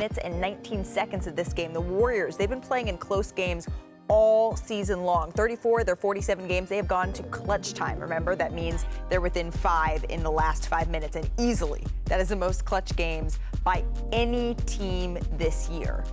minutes and 19 seconds of this game. The Warriors, they've been playing in close games all season long. 34 of their 47 games, they have gone to clutch time. Remember, that means they're within 5 in the last 5 minutes, and easily that is the most clutch games by any team this year.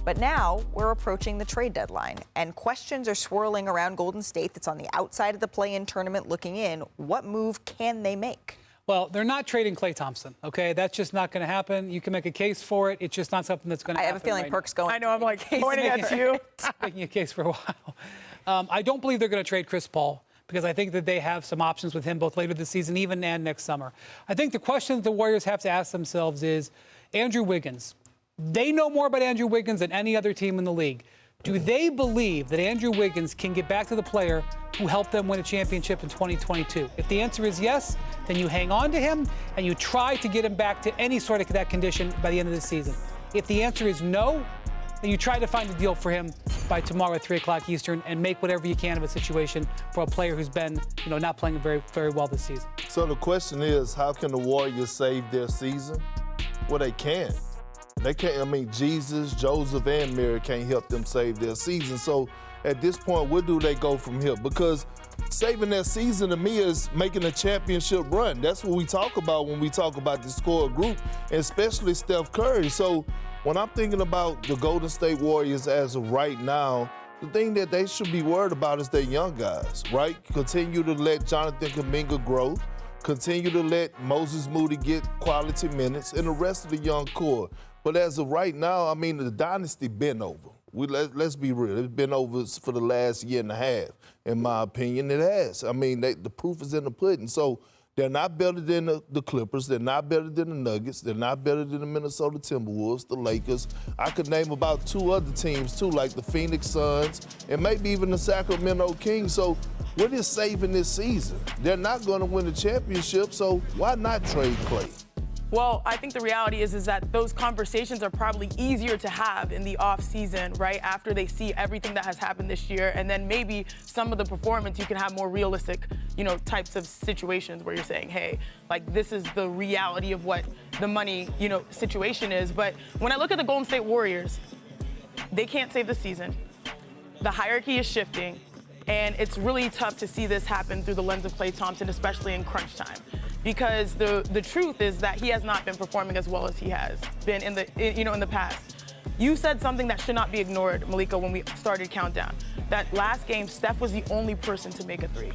But now we're approaching the trade deadline, and questions are swirling around Golden State that's on the outside of the play-in tournament looking in. What move can they make? Well, they're not trading Klay Thompson, okay? That's just not going to happen. You can make a case for it. It's just not something that's going to happen. I have a feeling right Perk's now. going. I know, I'm like pointing at you. Making a case for a while. I don't believe they're going to trade Chris Paul because I think that they have some options with him both later this season, even and next summer. I think the question that the Warriors have to ask themselves is, Andrew Wiggins, they know more about Andrew Wiggins than any other team in the league. Do they believe that Andrew Wiggins can get back to the player who helped them win a championship in 2022? If the answer is yes, then you hang on to him and you try to get him back to any sort of that condition by the end of the season. If the answer is no, then you try to find a deal for him by tomorrow at 3 o'clock Eastern and make whatever you can of a situation for a player who's been, not playing very, very well this season. So the question is, how can the Warriors save their season? Well, they can't. They can't. Jesus, Joseph, and Mary can't help them save their season. So at this point, where do they go from here? Because saving their season to me is making a championship run. That's what we talk about when we talk about the score group, and especially Steph Curry. So when I'm thinking about the Golden State Warriors as of right now, the thing that they should be worried about is their young guys, right? Continue to let Jonathan Kuminga grow. Continue to let Moses Moody get quality minutes, and the rest of the young core. But as of right now, the dynasty been over. Let's be real. It's been over for the last year and a half, in my opinion. It has. The proof is in the pudding. So they're not better than the Clippers. They're not better than the Nuggets. They're not better than the Minnesota Timberwolves, the Lakers. I could name about 2 other teams, too, like the Phoenix Suns and maybe even the Sacramento Kings. So what is saving this season? They're not going to win the championship, so why not trade Klay? Well, I think the reality is that those conversations are probably easier to have in the offseason, right, after they see everything that has happened this year. And then maybe some of the performance, you can have more realistic, types of situations where you're saying, hey, this is the reality of what the money, situation is. But when I look at the Golden State Warriors, they can't save the season. The hierarchy is shifting. And it's really tough to see this happen through the lens of Klay Thompson, especially in crunch time. Because the truth is that he has not been performing as well as he has been in the past. You said something that should not be ignored, Malika, when we started Countdown. That last game, Steph was the only person to make a 3.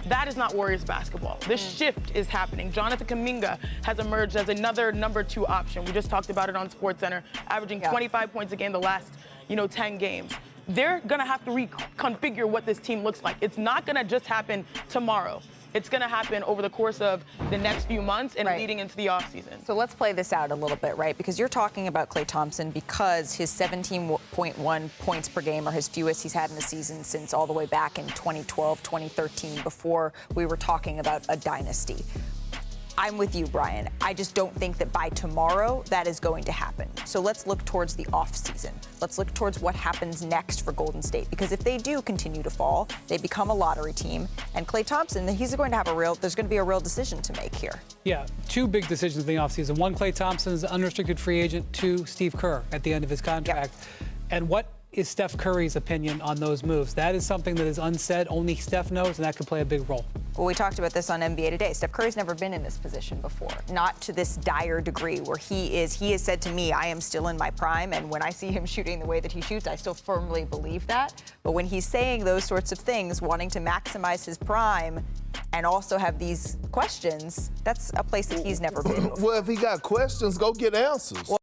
That is not Warriors basketball. This shift is happening. Jonathan Kuminga has emerged as another number 2 option. We just talked about it on SportsCenter, averaging 25 points a game the last, 10 games. They're going to have to reconfigure what this team looks like. It's not going to just happen tomorrow. It's going to happen over the course of the next few months and leading into the offseason. So let's play this out a little bit, right? Because you're talking about Klay Thompson because his 17.1 points per game are his fewest he's had in the season since all the way back in 2012, 2013, before we were talking about a dynasty. I'm with you, Brian. I just don't think that by tomorrow that is going to happen. So let's look towards the offseason. Let's look towards what happens next for Golden State. Because if they do continue to fall, they become a lottery team. And Klay Thompson, there's going to be a real decision to make here. Yeah, 2 big decisions in the offseason. 1, Klay Thompson is an unrestricted free agent. 2, Steve Kerr at the end of his contract. Yep. And what is Steph Curry's opinion on those moves? That is something that is unsaid. Only Steph knows, and that could play a big role. Well, we talked about this on NBA Today. Steph Curry's never been in this position before, not to this dire degree where he has said to me, I am still in my prime, and when I see him shooting the way that he shoots, I still firmly believe that. But when he's saying those sorts of things, wanting to maximize his prime and also have these questions, that's a place that he's never been before. Well, if he got questions, go get answers. Well,